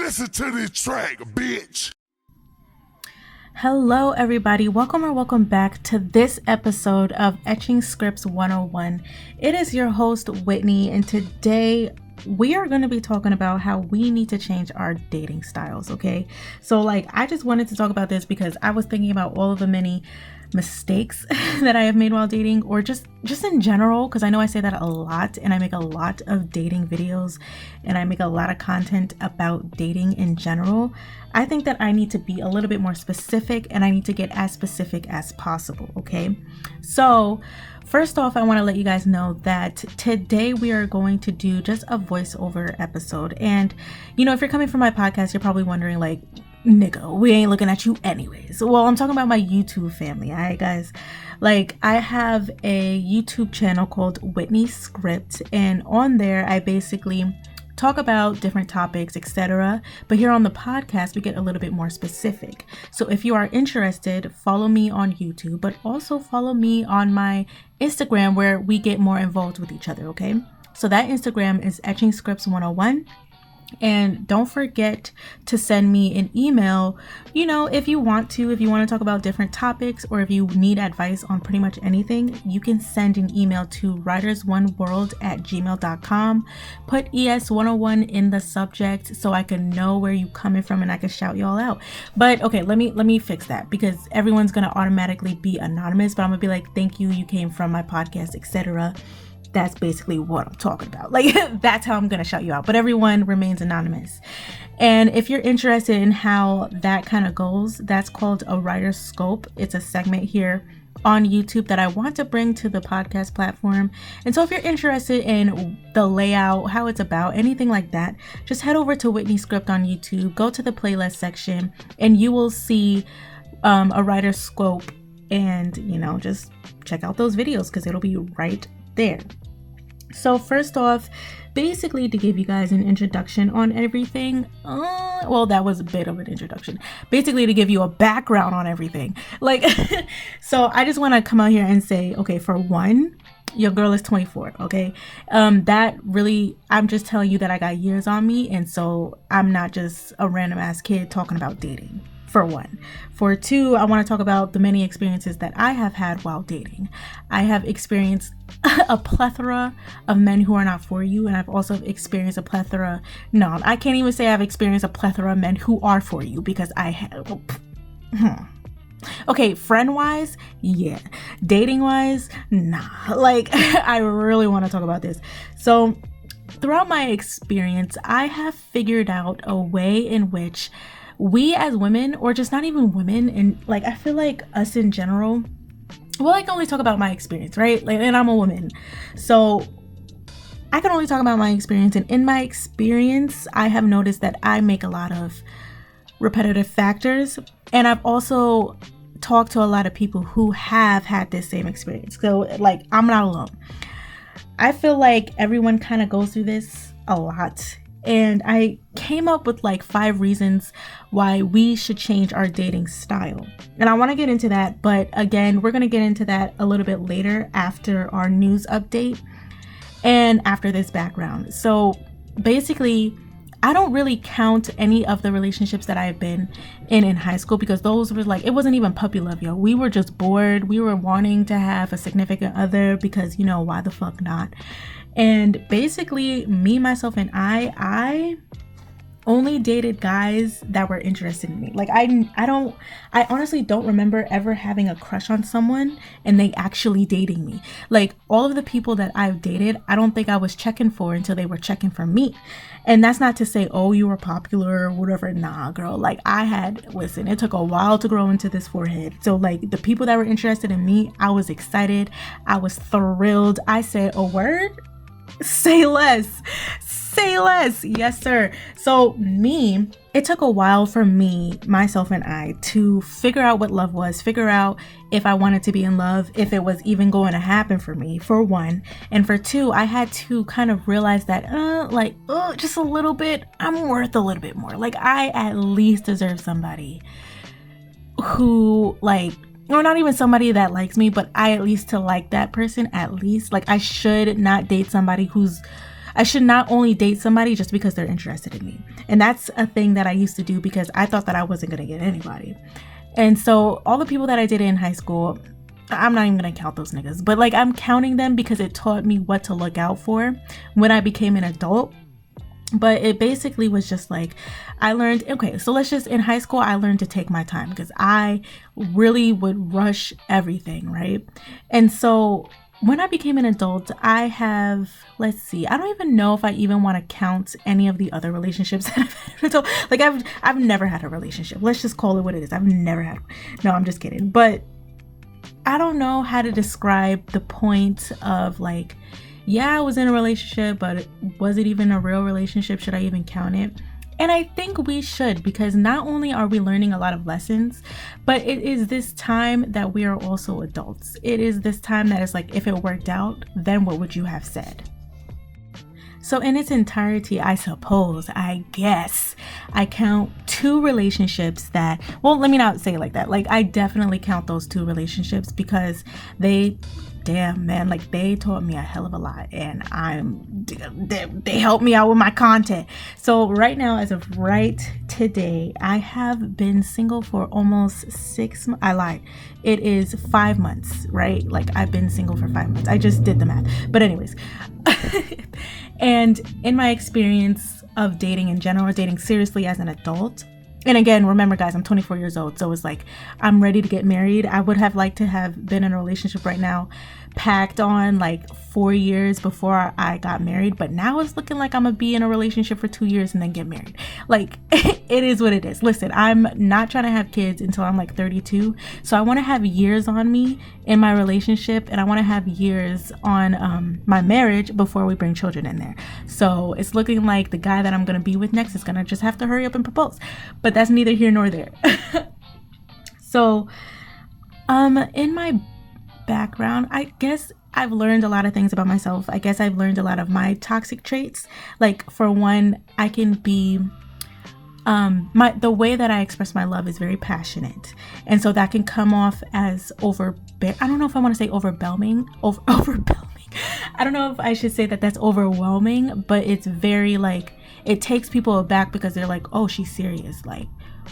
Listen to this track, bitch. Hello everybody, welcome back to this episode of Etching Scripts 101. It is your host Whitney, and today we are going to be talking about how we need to change our dating styles, okay? So I just wanted to talk about this because I was thinking about all of the many mistakes that I have made while dating, or just in general, because I know I say that a lot and I make a lot of dating videos and I make a lot of content about dating in general. I think that I need to be a little bit more specific, and I need to get as specific as possible, okay? So first off, I want to let you guys know that today we are going to do just a voiceover episode. And if you're coming from my podcast, you're probably wondering nigga, we ain't looking at you anyways. Well, I'm talking about my YouTube family. All right, guys. I have a YouTube channel called ETCHINGSCRIPTS, and on there I basically talk about different topics, etc. But here on the podcast, we get a little bit more specific. So if you are interested, follow me on YouTube, but also follow me on my Instagram, where we get more involved with each other, okay? So that Instagram is ETCHINGSCRIPTS101. And don't forget to send me an email, if you want to talk about different topics, or if you need advice on pretty much anything, you can send an email to writersoneworld@gmail.com. Put ES101 in the subject so I can know where you coming from and I can shout y'all out. But okay, let me fix that, because everyone's going to automatically be anonymous, but I'm going to be like, thank you, you came from my podcast, etc. That's basically what I'm talking about. That's how I'm going to shout you out. But everyone remains anonymous. And if you're interested in how that kind of goes, that's called a writer's scope. It's a segment here on YouTube that I want to bring to the podcast platform. And so if you're interested in the layout, how it's about, anything like that, just head over to Whitney Script on YouTube, go to the playlist section, and you will see a writer's scope. And, just check out those videos because it'll be right there. So first off, basically to give you guys an introduction on everything, that was a bit of an introduction. Basically to give you a background on everything. So I just want to come out here and say, okay, for one, your girl is 24, okay? That really, I'm just telling you that I got years on me, and so I'm not just a random ass kid talking about dating. For one. For two, I want to talk about the many experiences that I have had while dating. I have experienced a plethora of men who are not for you, and I've also experienced a plethora, no, I can't even say I've experienced a plethora of men who are for you, because I have, okay, friend-wise, yeah. Dating-wise, nah. I really want to talk about this. So, throughout my experience, I have figured out a way in which we as women, or just not even women, and I feel like us in general, well, I can only talk about my experience, right? And I'm a woman, so I can only talk about my experience. And in my experience, I have noticed that I make a lot of repetitive factors, and I've also talked to a lot of people who have had this same experience. So I'm not alone. I feel like everyone kind of goes through this a lot. And I came up with 5 reasons why we should change our dating style. And I want to get into that, but again, we're going to get into that a little bit later after our news update and after this background. So basically, I don't really count any of the relationships that I've been in high school, because those were it wasn't even puppy love, yo. We were just bored. We were wanting to have a significant other because, why the fuck not? And basically, me, myself, and I only dated guys that were interested in me. I honestly don't remember ever having a crush on someone and they actually dating me. All of the people that I've dated, I don't think I was checking for until they were checking for me. And that's not to say, oh, you were popular or whatever. Nah, girl. Listen, it took a while to grow into this forehead. So the people that were interested in me, I was excited. I was thrilled. I said, a word? Say less. Yes, sir. So it took a while for me, myself, and I to figure out what love was, figure out if I wanted to be in love, if it was even going to happen for me, for one. And for two, I had to kind of realize that, just a little bit, I'm worth a little bit more. I at least deserve somebody who, or not even somebody that likes me, but I at least to like that person, at least. I should not date somebody who's, I should not only date somebody just because they're interested in me. And that's a thing that I used to do because I thought that I wasn't going to get anybody. And so all the people that I dated in high school, I'm not even going to count those niggas, but like I'm counting them because it taught me what to look out for when I became an adult. But it basically was just like, I learned, okay, so let's just, in high school, I learned to take my time because I really would rush everything, right? And so when I became an adult, I have, let's see, I don't even know if I even want to count any of the other relationships that I've had. So, like, I've never had a relationship. Let's just call it what it is. I've never had, no, I'm just kidding. But I don't know how to describe the point of like, yeah, I was in a relationship, but was it even a real relationship? Should I even count it? And I think we should, because not only are we learning a lot of lessons, but it is this time that we are also adults. It is this time that is like, if it worked out, then what would you have said? So in its entirety, I suppose, I guess, I count 2 relationships that, well, let me not say it like that. Like, I definitely count those 2 relationships because damn, man, like they taught me a hell of a lot, and they helped me out with my content. So right now, as of right today, I have been single for almost 6 months. I lied. It is 5 months, right? Like I've been single for 5 months. I just did the math. But anyways, and in my experience of dating in general, dating seriously as an adult, and again, remember guys, I'm 24 years old. So it's like, I'm ready to get married. I would have liked to have been in a relationship right now, packed on like 4 years before I got married. But now it's looking like I'm gonna be in a relationship for 2 years and then get married. Like, it is what it is. Listen, I'm not trying to have kids until I'm like 32. So I want to have years on me in my relationship, and I want to have years on my marriage before we bring children in there. So it's looking like the guy that I'm going to be with next is going to just have to hurry up and propose. But that's neither here nor there. So in my background, I guess I've learned a lot of things about myself. I guess I've learned a lot of my toxic traits. Like, for one, I can be the way that I express my love is very passionate, and so that can come off as I don't know if I want to say overwhelming. I don't know if I should say that that's overwhelming, but it's very like, it takes people aback because they're like, oh, she's serious, like,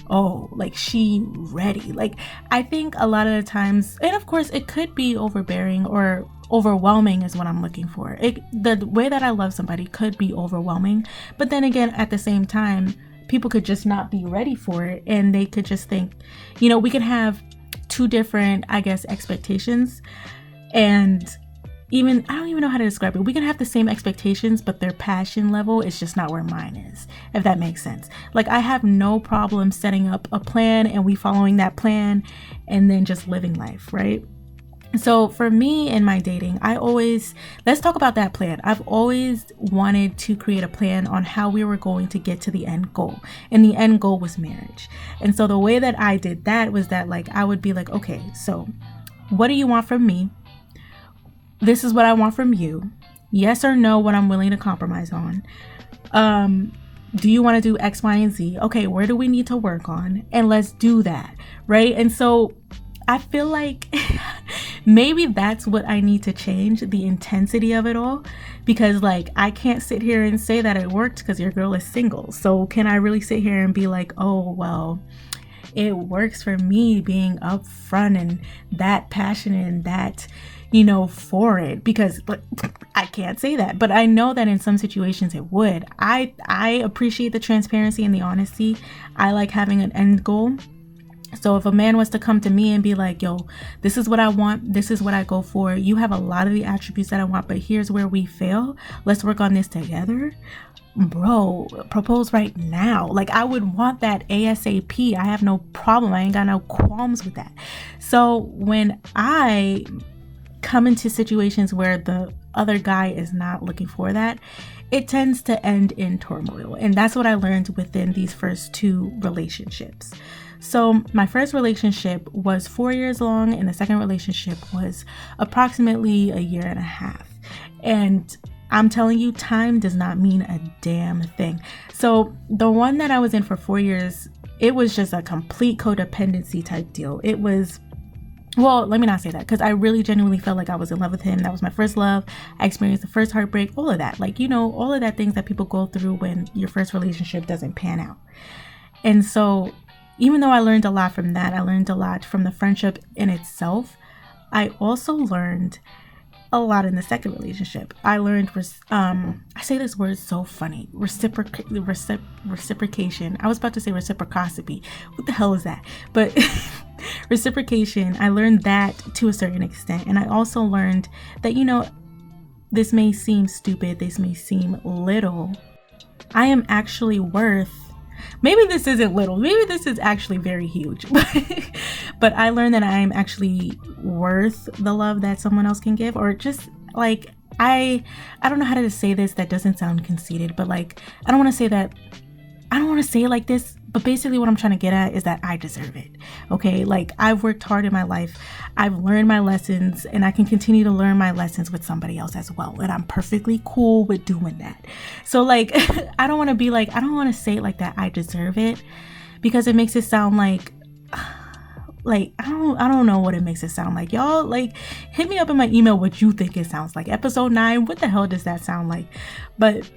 oh, like she ready. Like, I think a lot of the times, and of course it could be overbearing or overwhelming is what I'm looking for. The way that I love somebody could be overwhelming, but then again, at the same time, people could just not be ready for it, and they could just think, we can have 2 different, I guess, expectations, and I don't even know how to describe it. We can have the same expectations, but their passion level is just not where mine is, if that makes sense. Like, I have no problem setting up a plan and we following that plan and then just living life, right? So for me in my dating, let's talk about that plan. I've always wanted to create a plan on how we were going to get to the end goal. And the end goal was marriage. And so the way that I did that was that, like, I would be like, okay, so what do you want from me? This is what I want from you. Yes or no, what I'm willing to compromise on. Do you want to do X, Y, and Z? Okay, where do we need to work on? And let's do that, right? And so I feel like maybe that's what I need to change, the intensity of it all, because like, I can't sit here and say that it worked because your girl is single. So can I really sit here and be like, oh, well, it works for me being upfront and that passionate and that, for it? Because I can't say that, but I know that in some situations it would. I appreciate the transparency and the honesty. I like having an end goal. So if a man was to come to me and be like, yo, this is what I want, this is what I go for, you have a lot of the attributes that I want, but here's where we fail, let's work on this together, bro, propose right now. Like, I would want that ASAP. I have no problem. I ain't got no qualms with that. So when I come into situations where the other guy is not looking for that, it tends to end in turmoil. And that's what I learned within these first 2 relationships. So my first relationship was 4 years long, and the second relationship was approximately a year and a half. And I'm telling you, time does not mean a damn thing. So the one that I was in for 4 years, it was just a complete codependency type deal. It was Well, let me not say that, because I really genuinely felt like I was in love with him. That was my first love. I experienced the first heartbreak, all of that. Like, all of that things that people go through when your first relationship doesn't pan out. And so even though I learned a lot from that, I learned a lot from the friendship in itself. I also learned a lot in the second relationship. I learned, I say this word so funny, reciprocation. I was about to say reciprocity. What the hell is that? But reciprocation, I learned that to a certain extent. And I also learned that, this may seem stupid, this may seem little. I am actually worth, maybe this isn't little, maybe this is actually very huge, but I learned that I am actually worth the love that someone else can give, or just like, I don't know how to say this that doesn't sound conceited, but like, I don't want to say it like this, but basically what I'm trying to get at is that I deserve it. Okay. Like, I've worked hard in my life. I've learned my lessons, and I can continue to learn my lessons with somebody else as well. And I'm perfectly cool with doing that. So like, I don't want to say it like that. I deserve it, because it makes it sound like I don't know what it makes it sound like. Y'all, like, hit me up in my email what you think it sounds like. Episode 9, what the hell does that sound like? But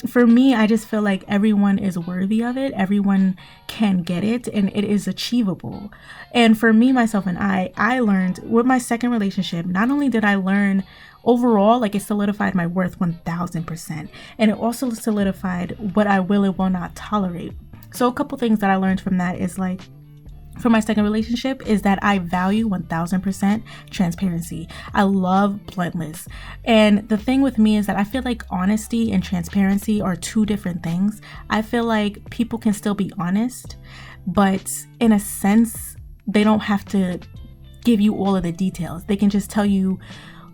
for me, I just feel like everyone is worthy of it. Everyone can get it, and it is achievable. And for me, myself, and I learned with my second relationship, not only did I learn overall, like, it solidified my worth 1000%, and it also solidified what I will and will not tolerate. So a couple things that I learned from that is, like, for my second relationship, is that I value 1000% transparency. I love bluntness. And the thing with me is that I feel like honesty and transparency are two different things. I feel like people can still be honest, but in a sense, they don't have to give you all of the details. They can just tell you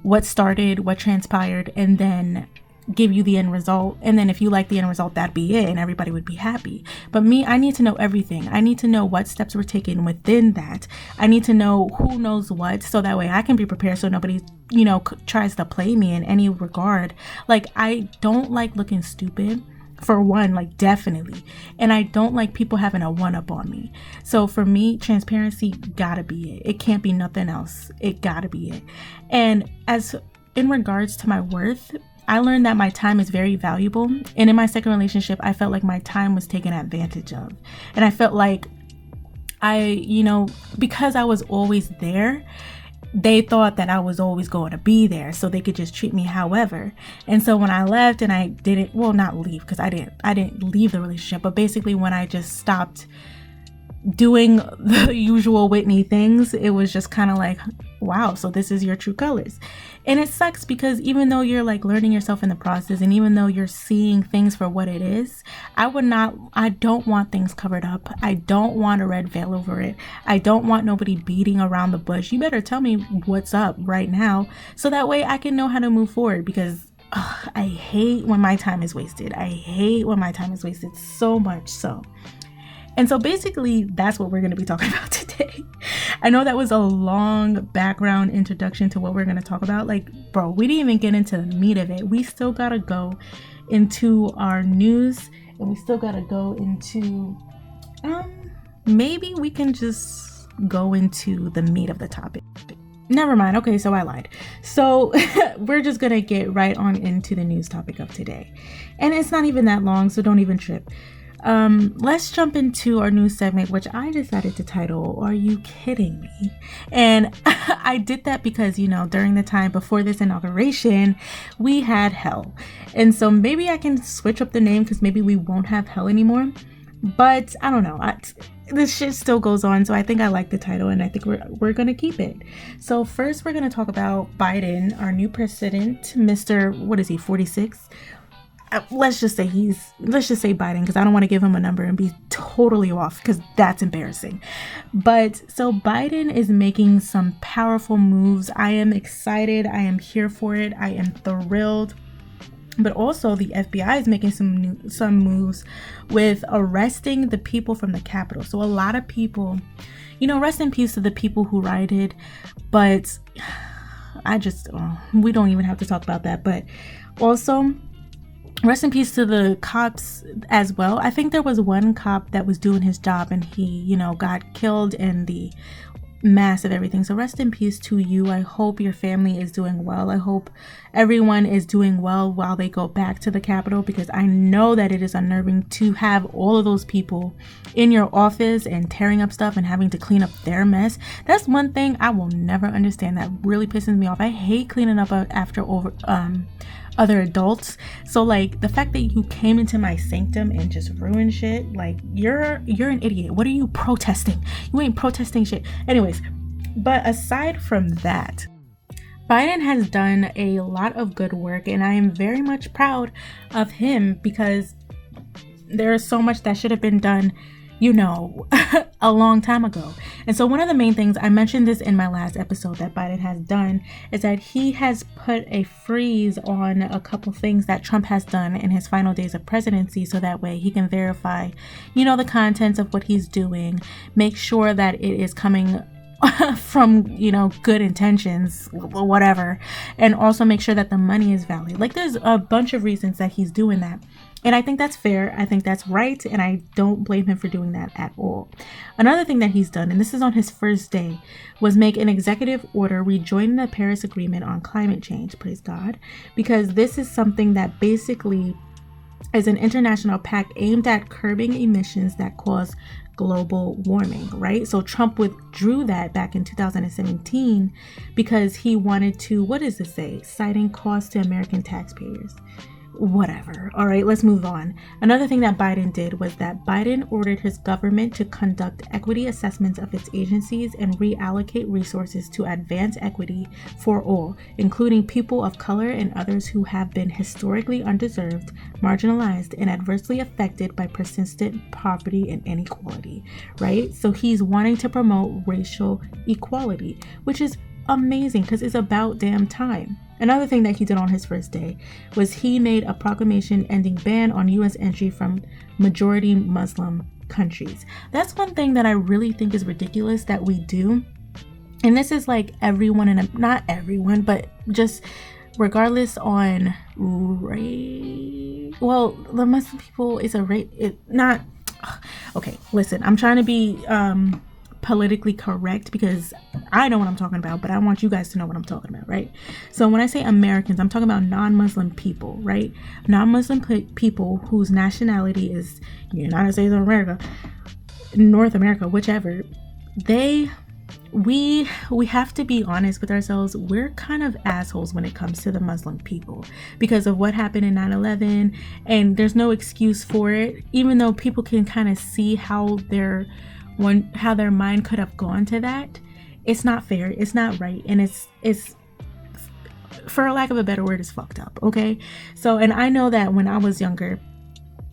what started, what transpired, and then give you the end result. And then if you like the end result, that'd be it, and everybody would be happy. But me, I need to know everything. I need to know what steps were taken within that. I need to know who knows what, so that way I can be prepared, so nobody, tries to play me in any regard. Like, I don't like looking stupid, for one, like, definitely. And I don't like people having a one-up on me. So for me, transparency gotta be it. It can't be nothing else. It gotta be it. And as in regards to my worth, I learned that my time is very valuable. And in my second relationship, I felt like my time was taken advantage of. And I felt like because I was always there, they thought that I was always going to be there, so they could just treat me however. And so when I left, and I didn't, well, not leave, because I didn't leave the relationship, but basically when I just stopped doing the usual Whitney things, it was just kind of like, wow, so this is your true colors. And it sucks, because even though you're like learning yourself in the process, and even though you're seeing things for what it is, I don't want things covered up. I don't want a red veil over it. I don't want nobody beating around the bush. You better tell me what's up right now, so that way I can know how to move forward, because I hate when my time is wasted. I hate when my time is wasted so much so. And so basically, that's what we're going to be talking about today. I know that was a long background introduction to what we're going to talk about. Like, bro, we didn't even get into the meat of it. We still got to go into our news, and we still got to go into, maybe we can just go into the meat of the topic. Never mind. Okay, so I lied. So we're just going to get right on into the news topic of today. And it's not even that long, so don't even trip. Let's jump into our news segment, which I decided to title, Are You Kidding Me? And I did that because, during the time before this inauguration, we had hell. And so maybe I can switch up the name, because maybe we won't have hell anymore. But I don't know. This shit still goes on. So I think I like the title, and I think we're going to keep it. So first, we're going to talk about Biden, our new president, Mr. What is he, 46? Let's just say Biden, because I don't want to give him a number and be totally off, because that's embarrassing. But so Biden is making some powerful moves. I am excited. I am here for it. I am thrilled. But also the FBI is making some moves with arresting the people from the Capitol. So a lot of people, rest in peace to the people who rioted. But we don't even have to talk about that. But also, rest in peace to the cops as well. I think there was one cop that was doing his job, and he, got killed in the massive everything. So rest in peace to you. I hope your family is doing well. I hope everyone is doing well while they go back to the Capitol, because I know that it is unnerving to have all of those people in your office and tearing up stuff and having to clean up their mess. That's one thing I will never understand. That really pisses me off. I hate cleaning up after other adults. So like the fact that you came into my sanctum and just ruined shit, like you're an idiot. What are you protesting? You ain't protesting shit. Anyways, but aside from that, Biden has done a lot of good work, and I am very much proud of him, because there is so much that should have been done, you know, a long time ago. And so one of the main things, I mentioned this in my last episode, that Biden has done is that he has put a freeze on a couple things that Trump has done in his final days of presidency, so that way he can verify, you know, the contents of what he's doing, make sure that it is coming from, you know, good intentions, whatever, and also make sure that the money is valid. Like there's a bunch of reasons that he's doing that. And I think that's fair. I think that's right. And I don't blame him for doing that at all. Another thing that he's done, and this is on his first day, was make an executive order rejoining the Paris Agreement on climate change. Praise God. Because this is something that basically is an international pact aimed at curbing emissions that cause global warming, right? So Trump withdrew that back in 2017 because he wanted to, what does it say? Citing costs to American taxpayers. Whatever. All right, let's move on. Another thing that Biden did was that Biden ordered his government to conduct equity assessments of its agencies and reallocate resources to advance equity for all, including people of color and others who have been historically undeserved, marginalized, and adversely affected by persistent poverty and inequality, right? So he's wanting to promote racial equality, which is amazing because it's about damn time. Another thing that he did on his first day was he made a proclamation ending ban on U.S. entry from majority Muslim countries. That's one thing that I really think is ridiculous that we do. And this is like everyone, not everyone, but just regardless on race. Well, the Muslim people is a race. Okay, listen, I'm trying to be politically correct because I know what I'm talking about, but I want you guys to know what I'm talking about, right? So when I say Americans, I'm talking about non-Muslim people, right? Non-Muslim people whose nationality is United States of America, North America, whichever. We have to be honest with ourselves. We're kind of assholes when it comes to the Muslim people because of what happened in 9/11, and there's no excuse for it, even though people can kind of see how their mind could have gone to that. It's not fair, it's not right, and it's for lack of a better word, it's fucked up. Okay, so, and I know that when I was younger,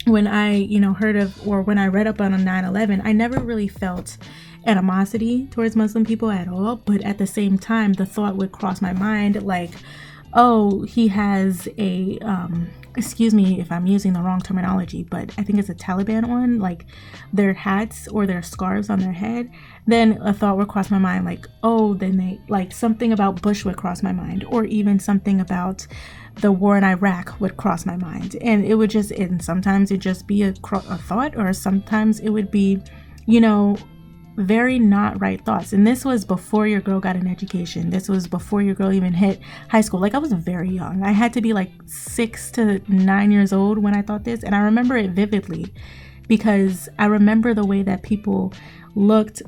when I heard of, or when I read up on 9/11, I never really felt animosity towards Muslim people at all, but at the same time the thought would cross my mind like, oh, he has a excuse me if I'm using the wrong terminology, but I think it's a Taliban on, like their hats or their scarves on their head. Then a thought would cross my mind like, oh, then they, like something about Bush would cross my mind, or even something about the war in Iraq would cross my mind. And it would just, and sometimes it'd just be a thought, or sometimes it would be, very not right thoughts. And this was before your girl got an education. This was before your girl even hit high school. Like I was very young. I had to be like 6 to 9 years old when I thought this. And I remember it vividly because I remember the way that people looked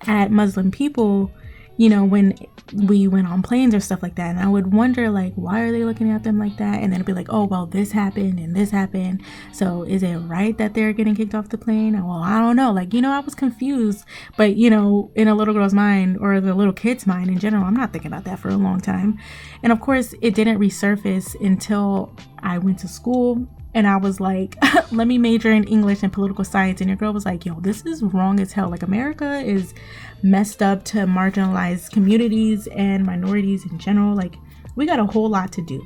at Muslim people, when we went on planes or stuff like that. And I would wonder, like, why are they looking at them like that? And then it'd be like, oh, well, this happened and this happened. So is it right that they're getting kicked off the plane? Well, I don't know. Like, I was confused. But, in a little girl's mind, or the little kid's mind in general, I'm not thinking about that for a long time. And of course, it didn't resurface until I went to school. And I was like, let me major in English and political science. And your girl was like, yo, this is wrong as hell. Like, America is messed up to marginalized communities and minorities in general. Like, we got a whole lot to do.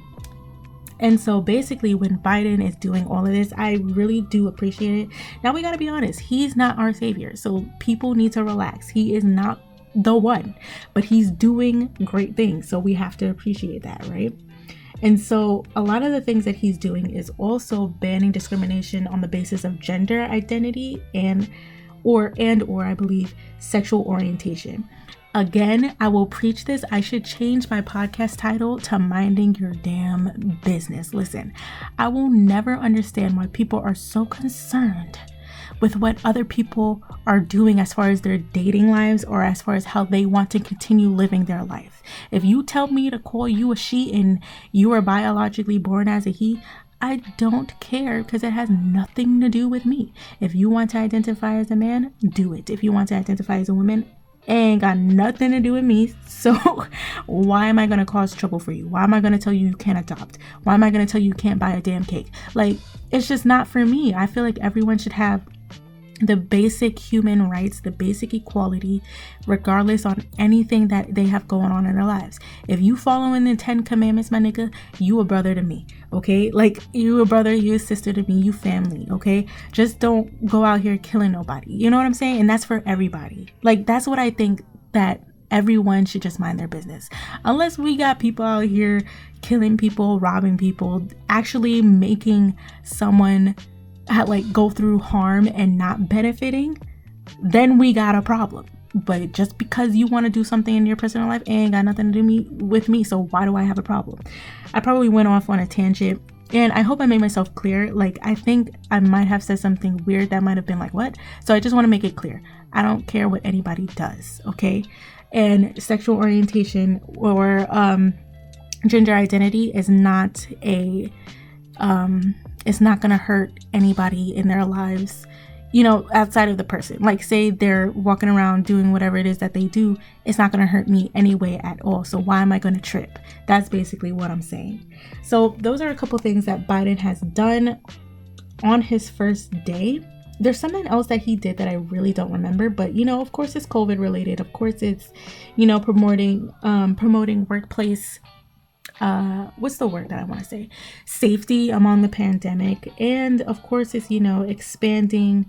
And so basically, when Biden is doing all of this, I really do appreciate it. Now, we got to be honest. He's not our savior. So people need to relax. He is not the one, but he's doing great things. So we have to appreciate that, right? And so a lot of the things that he's doing is also banning discrimination on the basis of gender identity and or I believe sexual orientation. Again, I will preach this. I should change my podcast title to Minding Your Damn Business. Listen, I will never understand why people are so concerned with what other people are doing as far as their dating lives or as far as how they want to continue living their life. If you tell me to call you a she and you are biologically born as a he, I don't care, because it has nothing to do with me. If you want to identify as a man, do it. If you want to identify as a woman, it ain't got nothing to do with me. So why am I going to cause trouble for you? Why am I going to tell you you can't adopt? Why am I going to tell you you can't buy a damn cake? Like, it's just not for me. I feel like everyone should have the basic human rights, the basic equality, regardless on anything that they have going on in their lives. If you following the 10 commandments, my nigga, you a brother to me, okay? Like, you a brother, you a sister to me, you family, okay? Just don't go out here killing nobody. You know what I'm saying? And that's for everybody. Like, that's what I think, that everyone should just mind their business. Unless we got people out here killing people, robbing people, actually making someone go through harm and not benefiting, then we got a problem. But just because you want to do something in your personal life, ain't got nothing to do with me, so why do I have a problem? I probably went off on a tangent, and I hope I made myself clear. Like, I think I might have said something weird that might have been like, what? So I just want to make it clear. I don't care what anybody does, okay? And sexual orientation or gender identity is not it's not going to hurt anybody in their lives, outside of the person. Like, say they're walking around doing whatever it is that they do, it's not going to hurt me anyway at all. So why am I going to trip? That's basically what I'm saying. So those are a couple things that Biden has done on his first day. There's something else that he did that I really don't remember, but of course it's COVID related. Of course it's, promoting workplace what's the word that I want to say? Safety among the pandemic. And of course, it's, expanding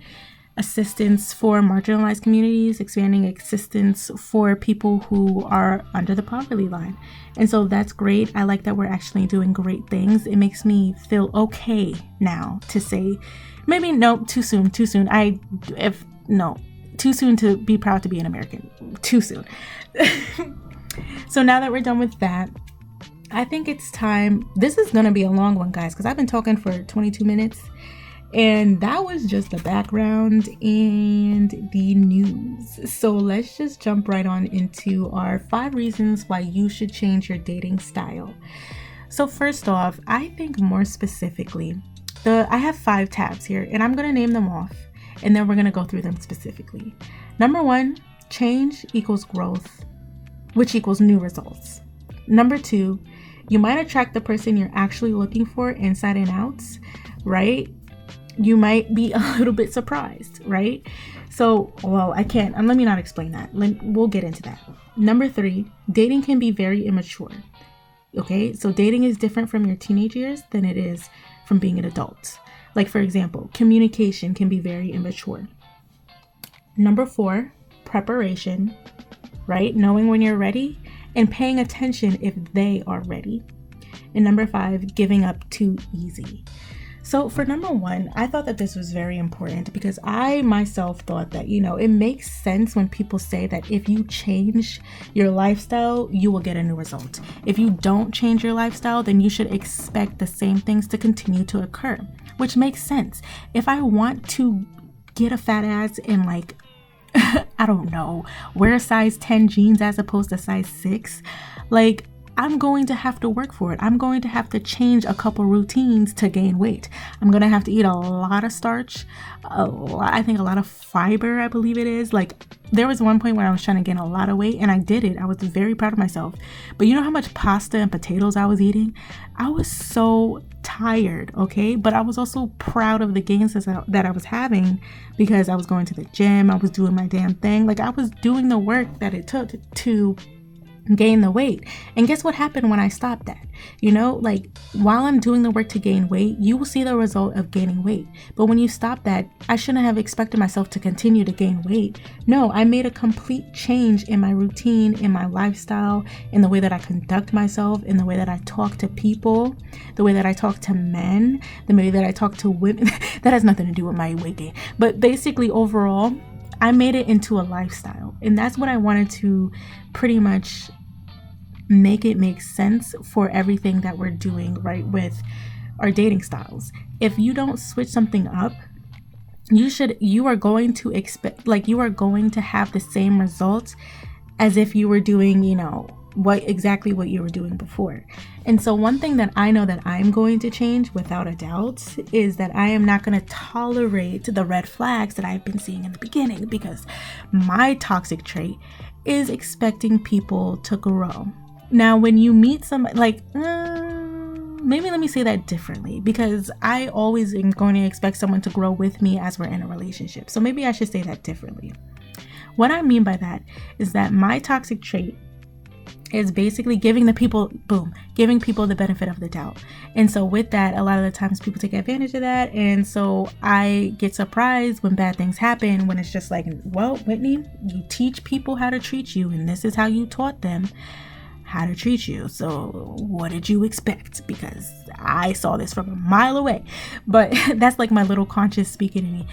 assistance for marginalized communities, expanding assistance for people who are under the poverty line. And so that's great. I like that we're actually doing great things. It makes me feel okay now to say, maybe no, too soon. Too soon to be proud to be an American. Too soon. So now that we're done with that, I think it's time. This is going to be a long one, guys, because I've been talking for 22 minutes. And that was just the background and the news. So let's just jump right on into our 5 reasons why you should change your dating style. So first off, I think more specifically, I have 5 tabs here, and I'm going to name them off, and then we're going to go through them specifically. Number 1, change equals growth, which equals new results. Number 2, you might attract the person you're actually looking for inside and out, right? You might be a little bit surprised, right? So, let me not explain that. We'll get into that. Number 3, dating can be very immature. Okay, so dating is different from your teenage years than it is from being an adult. Like, for example, communication can be very immature. Number 4, preparation, right? Knowing when you're ready and paying attention if they are ready. And number 5, giving up too easy. So for number 1, I thought that this was very important because I myself thought that, it makes sense when people say that if you change your lifestyle, you will get a new result. If you don't change your lifestyle, then you should expect the same things to continue to occur, which makes sense. If I want to get a fat ass and I don't know, wear a size 10 jeans as opposed to size 6, I'm going to have to work for it. I'm going to have to change a couple routines to gain weight. I'm going to have to eat a lot of starch, I think a lot of fiber, I believe it is. There was one point where I was trying to gain a lot of weight and I did it. I was very proud of myself. But you know how much pasta and potatoes I was eating? I was so tired, okay? But I was also proud of the gains that I was having because I was going to the gym. I was doing my damn thing. I was doing the work that it took to gain the weight. And guess what happened when I stopped that? While I'm doing the work to gain weight, you will see the result of gaining weight. But when you stop that, I shouldn't have expected myself to continue to gain weight. No, I made a complete change in my routine, in my lifestyle, in the way that I conduct myself, in the way that I talk to people, the way that I talk to men, the way that I talk to women. That has nothing to do with my weight gain. But basically, overall, I made it into a lifestyle. And that's what I wanted to pretty much make it make sense for everything that we're doing, right, with our dating styles. If you don't switch something up, you are going to expect, like, you are going to have the same results as if you were doing, what you were doing before. And so one thing that I know that I'm going to change without a doubt is that I am not going to tolerate the red flags that I've been seeing in the beginning, because my toxic trait is expecting people to grow. Now, when you meet somebody, maybe let me say that differently, because I always am going to expect someone to grow with me as we're in a relationship. So maybe I should say that differently. What I mean by that is that my toxic trait is basically giving people the benefit of the doubt. And so with that, a lot of the times people take advantage of that. And so I get surprised when bad things happen, when it's just like, well, Whitney, you teach people how to treat you, and this is how you taught them how to treat you. So what did you expect? Because I saw this from a mile away. But that's like my little conscious speaking to me.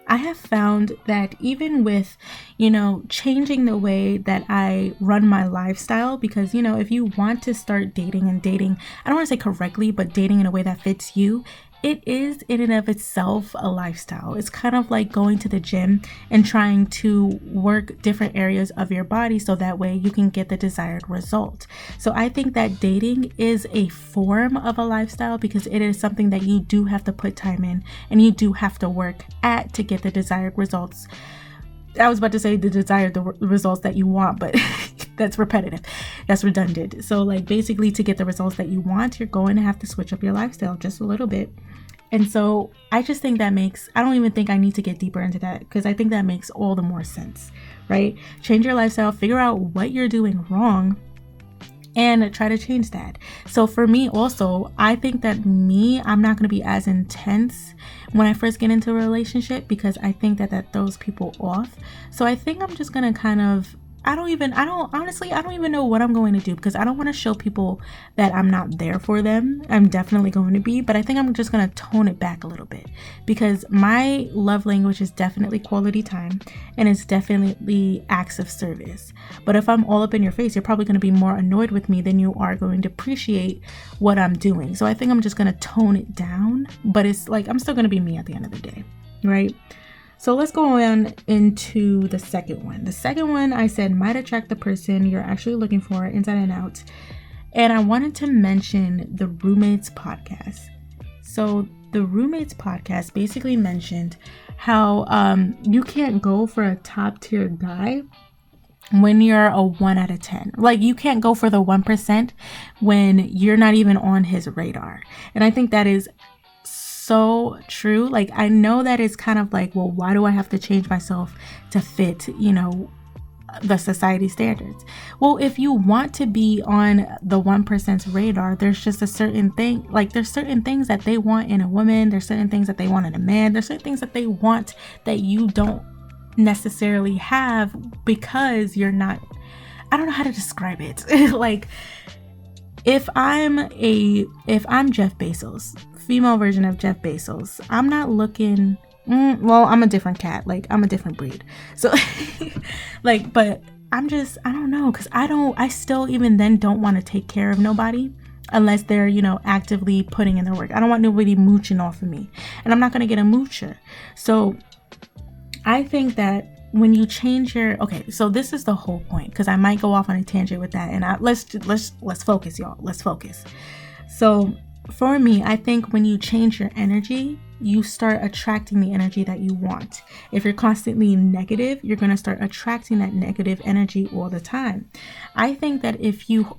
I have found that even with, changing the way that I run my lifestyle, because, if you want to start dating, I don't want to say correctly, but dating in a way that fits you, it is in and of itself a lifestyle. It's kind of like going to the gym and trying to work different areas of your body so that way you can get the desired result. So I think that dating is a form of a lifestyle, because it is something that you do have to put time in and you do have to work at to get the desired results. I was about to say the results that you want, but that's repetitive. That's redundant. So basically, to get the results that you want, you're going to have to switch up your lifestyle just a little bit. And so I just think I don't even think I need to get deeper into that, because I think that makes all the more sense, right? Change your lifestyle, figure out what you're doing wrong, and try to change that. So for me also, I think that I'm not going to be as intense when I first get into a relationship, because I think that throws people off. So I think I'm just going to kind of, I don't even know what I'm going to do, because I don't want to show people that I'm not there for them. I'm definitely going to be, but I think I'm just going to tone it back a little bit, because my love language is definitely quality time, and it's definitely acts of service. But if I'm all up in your face, you're probably going to be more annoyed with me than you are going to appreciate what I'm doing. So I think I'm just going to tone it down, but it's I'm still going to be me at the end of the day, right? So let's go on into the second one. The second one I said might attract the person you're actually looking for inside and out. And I wanted to mention the Roommates podcast. So the Roommates podcast basically mentioned how you can't go for a top tier guy when you're a 1 out of 10. You can't go for the 1% when you're not even on his radar. And I think that is so true. I know that it's kind of well, why do I have to change myself to fit, the society standards? Well, if you want to be on the 1%'s radar, there's just a certain thing, there's certain things that they want in a woman. There's certain things that they want in a man. There's certain things that they want that you don't necessarily have, because you're not, I don't know how to describe it. If I'm Jeff Bezos, female version of Jeff Bezos, I'm not looking, I'm a different cat. I'm a different breed. So but I don't know, because I still even then don't want to take care of nobody unless they're, actively putting in their work. I don't want nobody mooching off of me, and I'm not going to get a moocher. So I think that when you change so this is the whole point, because I might go off on a tangent with that, and let's focus, y'all. Let's focus. So for me, I think when you change your energy, you start attracting the energy that you want. If you're constantly negative, you're going to start attracting that negative energy all the time. I think that if you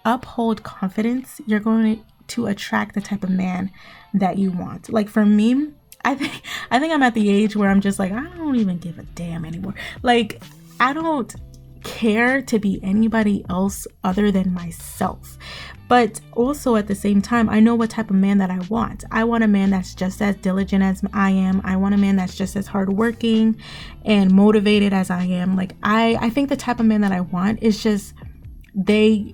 uphold confidence, you're going to attract the type of man that you want. For me, I think I'm at the age where I'm just I don't even give a damn anymore. I don't care to be anybody else other than myself. But also at the same time, I know what type of man that I want. I want a man that's just as diligent as I am. I want a man that's just as hardworking and motivated as I am. I think the type of man that I want is just a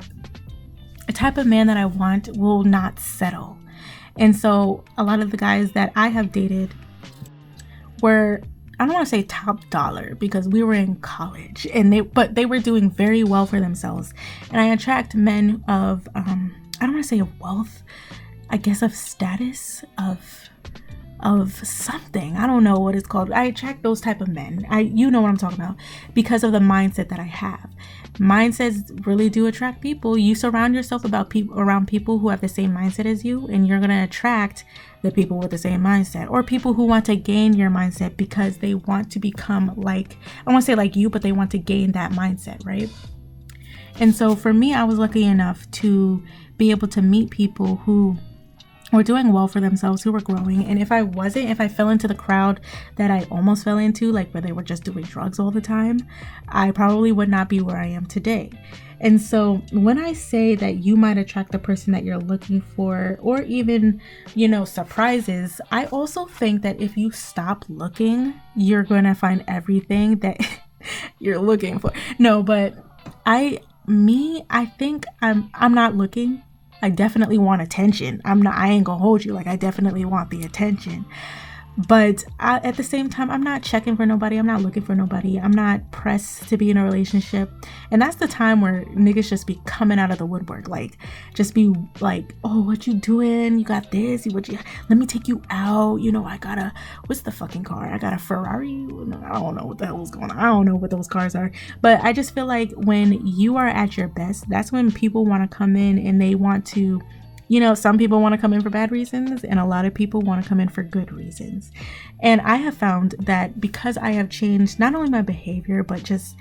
type of man that I want will not settle. And so a lot of the guys that I have dated were I don't want to say top dollar because we were in college, and they were doing very well for themselves. And I attract men of I don't want to say of wealth, I guess of status, of something. I don't know what it's called. I attract those type of men. You know what I'm talking about, because of the mindset that I have. Mindsets really do attract people. You surround yourself around people who have the same mindset as you, and you're gonna attract the people with the same mindset, or people who want to gain your mindset because they want to become like, I want to say like you, but they want to gain that mindset, right? And so for me, I was lucky enough to be able to meet people who were doing well for themselves, who were growing. And if I fell into the crowd that I almost fell into, like where they were just doing drugs all the time, I probably would not be where I am today. And so when I say that you might attract the person that you're looking for, or even, surprises, I also think that if you stop looking, you're going to find everything that you're looking for. No, but I think I'm not looking. I definitely want attention. I ain't gonna hold you. Like, I definitely want the attention. But at the same time, I'm not checking for nobody. I'm not looking for nobody. I'm not pressed to be in a relationship. And that's the time where niggas just be coming out of the woodwork. Like, just be like, oh, what you doing? You got this? Let me take you out. What's the fucking car? I got a Ferrari. I don't know what the hell is going on. I don't know what those cars are. But I just feel like when you are at your best, that's when people want to come in and they want to, some people want to come in for bad reasons, and a lot of people want to come in for good reasons. And I have found that because I have changed not only my behavior, but just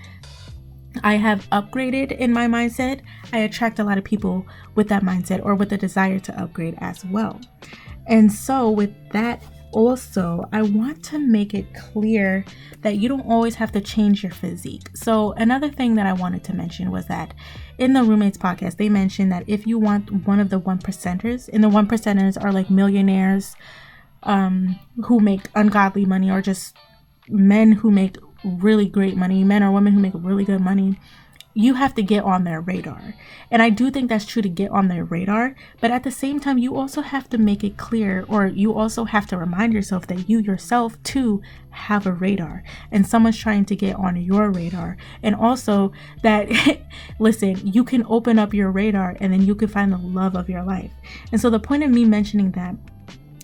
I have upgraded in my mindset, I attract a lot of people with that mindset or with the desire to upgrade as well. And so with that, also, I want to make it clear that you don't always have to change your physique. So another thing that I wanted to mention was that in the Roommates podcast, they mentioned that if you want one of the 1%ers, and the 1%ers are like millionaires who make ungodly money, or just men who make really great money, men or women who make really good money, you have to get on their radar. And I do think that's true, to get on their radar. But at the same time, you also have to make it clear, or you also have to remind yourself that you yourself too have a radar, and someone's trying to get on your radar. And also that, listen, you can open up your radar and then you can find the love of your life. And so the point of me mentioning that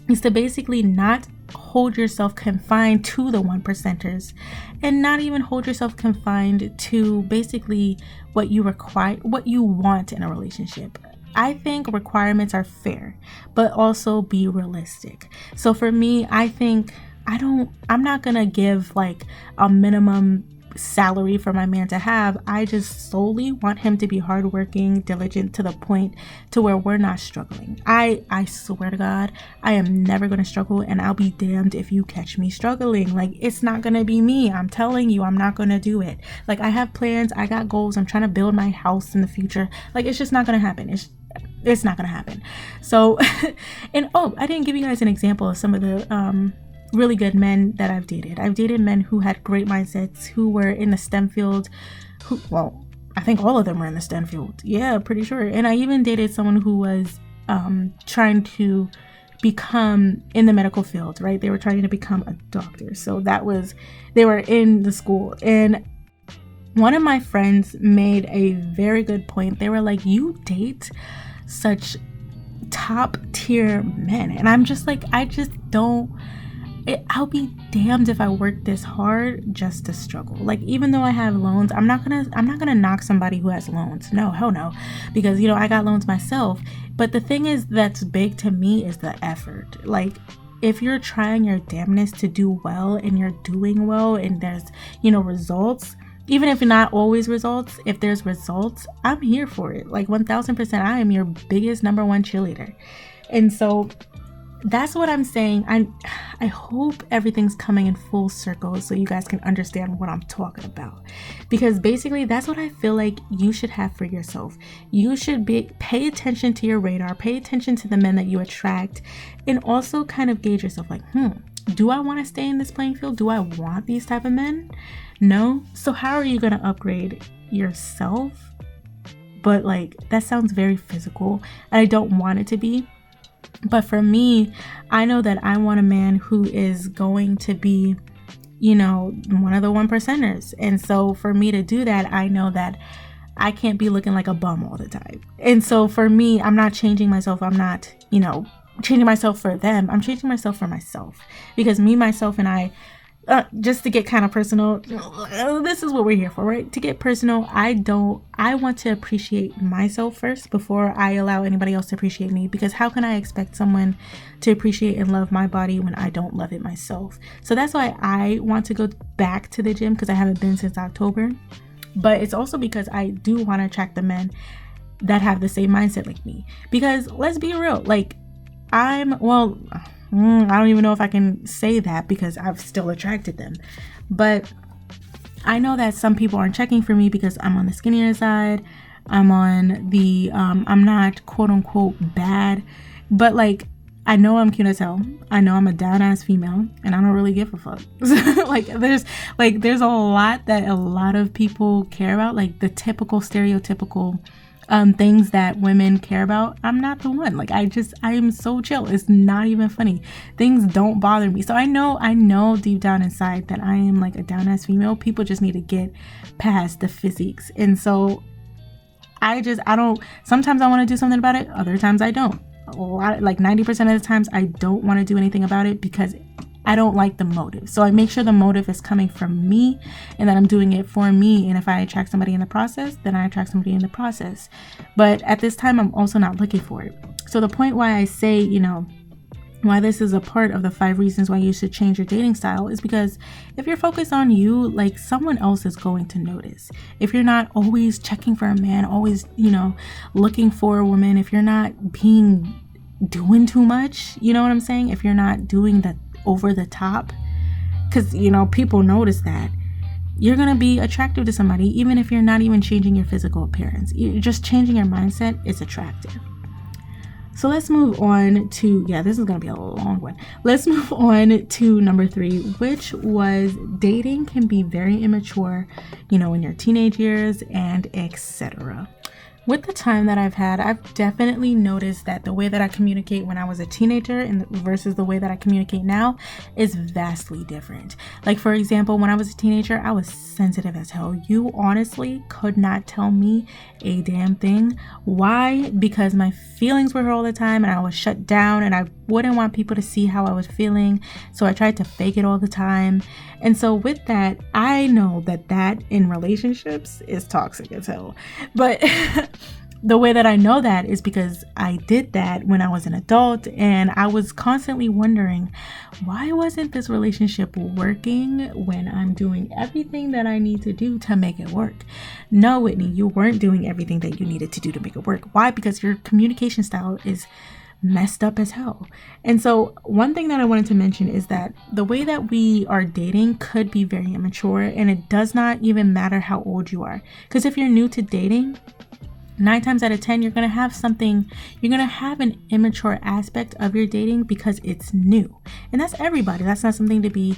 is to basically not hold yourself confined to the 1%ers, and not even hold yourself confined to basically what you require, what you want in a relationship. I think requirements are fair, but also be realistic. So for me, I think I'm not gonna give like a minimum salary for my man to have. I just solely want him to be hardworking, diligent, to the point to where we're not struggling. I swear to God, I am never going to struggle, and I'll be damned if you catch me struggling. Like, it's not going to be me. I'm telling you, I'm not going to do it. Like, I have plans, I got goals, I'm trying to build my house in the future. Like, it's just not going to happen. It's not going to happen. So, and I didn't give you guys an example of some of the really good men that I've dated. I've dated men who had great mindsets, who were in the STEM field, I think all of them were in the STEM field. Yeah, pretty sure. And I even dated someone who was trying to become in the medical field, right? They were trying to become a doctor. So they were in the school. And one of my friends made a very good point. They were like, you date such top tier men. And I'm just like, I'll be damned if I work this hard just to struggle. Like, even though I have loans, I'm not gonna knock somebody who has loans. No, hell no. Because, I got loans myself. But the thing is that's big to me is the effort. Like, if you're trying your damnness to do well, and you're doing well, and there's, results, even if not always results, if there's results, I'm here for it. Like, 1000%, I am your biggest number one cheerleader. And so that's what I'm saying. I hope everything's coming in full circle so you guys can understand what I'm talking about. Because basically, that's what I feel like you should have for yourself. You should pay attention to your radar, pay attention to the men that you attract, and also kind of gauge yourself like, do I want to stay in this playing field? Do I want these type of men? No? So how are you going to upgrade yourself? But like, that sounds very physical, and I don't want it to be. But for me, I know that I want a man who is going to be one of the 1%ers. And so for me to do that, I know that I can't be looking like a bum all the time. And so for me, I'm not changing myself. I'm not, changing myself for them. I'm changing myself for myself, because me, myself, and I, just to get kind of personal, this is what we're here for, right? To get personal, I want to appreciate myself first before I allow anybody else to appreciate me, because how can I expect someone to appreciate and love my body when I don't love it myself? So that's why I want to go back to the gym, because I haven't been since October. But it's also because I do want to attract the men that have the same mindset like me. Because let's be real, like I don't even know if I can say that, because I've still attracted them. But I know that some people aren't checking for me because I'm on the skinnier side. I'm on the, I'm not quote unquote bad, but like, I know I'm cute as hell. I know I'm a down ass female, and I don't really give a fuck. there's a lot that a lot of people care about, like the typical stereotypical things that women care about. I'm not the one. Like I am so chill. It's not even funny. Things don't bother me. So I know deep down inside that I am like a down ass female. People just need to get past the physiques. And so sometimes I want to do something about it. Other times I don't. Like 90% of the times I don't want to do anything about it because I don't like the motive. So I make sure the motive is coming from me and that I'm doing it for me. And if I attract somebody in the process, then I attract somebody in the process. But at this time, I'm also not looking for it. So the point why I say, why this is a part of the 5 reasons why you should change your dating style is because if you're focused on you, like someone else is going to notice. If you're not always checking for a man, always, looking for a woman, if you're not doing too much, you know what I'm saying? If you're not doing the over the top, because, people notice that, you're going to be attractive to somebody, even if you're not even changing your physical appearance. You're just changing your mindset is attractive. So let's move on to, this is going to be a long one. Let's move on to number 3, which was dating can be very immature, in your teenage years and etc. With the time that I've had, I've definitely noticed that the way that I communicate when I was a teenager versus the way that I communicate now is vastly different. Like, for example, when I was a teenager, I was sensitive as hell. You honestly could not tell me a damn thing. Why? Because my feelings were hurt all the time and I was shut down and I wouldn't want people to see how I was feeling. So I tried to fake it all the time. And so with that, I know that in relationships is toxic as hell. But the way that I know that is because I did that when I was an adult, and I was constantly wondering, why wasn't this relationship working when I'm doing everything that I need to do to make it work? No, Whitney, you weren't doing everything that you needed to do to make it work. Why? Because your communication style is messed up as hell. And so one thing that I wanted to mention is that the way that we are dating could be very immature, and it does not even matter how old you are. Because if you're new to dating, 9 times out of 10, you're going to have an immature aspect of your dating because it's new. And that's everybody. That's not something to be,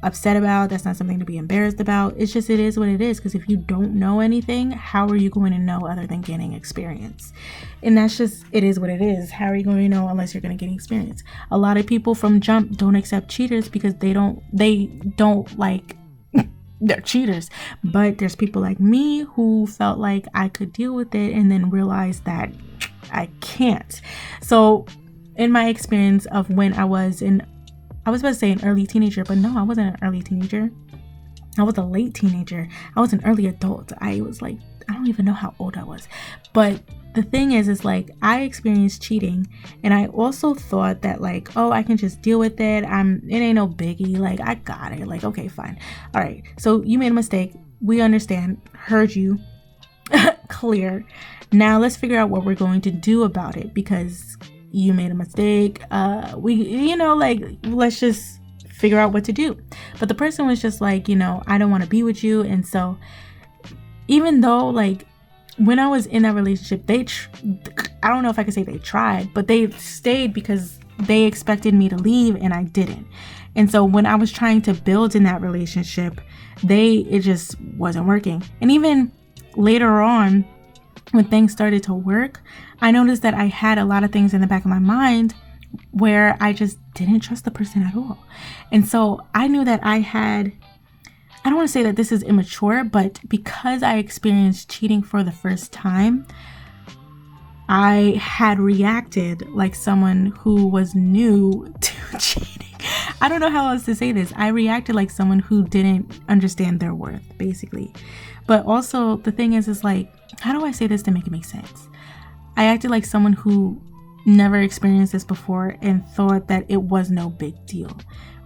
upset about. That's not something to be embarrassed about. It's just, it is what it is. Because if you don't know anything, how are you going to know other than gaining experience? And that's just, it is what it is. How are you going to know unless you're going to gain experience? A lot of people from jump don't accept cheaters because they don't like, they're cheaters. But there's people like me who felt like I could deal with it and then realized that I can't. So in my experience of when I was about to say an early teenager, but no, I wasn't an early teenager. I was a late teenager. I was an early adult. I was like, I don't even know how old I was. But the thing is like, I experienced cheating, and I also thought that like, oh, I can just deal with it. It ain't no biggie. Like, I got it. Like, okay, fine. All right. So you made a mistake. We understand. Heard you. Clear. Now let's figure out what we're going to do about it, because you made a mistake. Let's just figure out what to do. But the person was just like, I don't want to be with you. And so even though like when I was in that relationship, I don't know if I could say they tried, but they stayed because they expected me to leave and I didn't. And so when I was trying to build in that relationship, it just wasn't working. And even later on, when things started to work, I noticed that I had a lot of things in the back of my mind where I just didn't trust the person at all. And so I knew that I don't want to say that this is immature, but because I experienced cheating for the first time, I had reacted like someone who was new to cheating. I don't know how else to say this. I reacted like someone who didn't understand their worth, basically. But also the thing is like, how do I say this to make it make sense? I acted like someone who never experienced this before and thought that it was no big deal,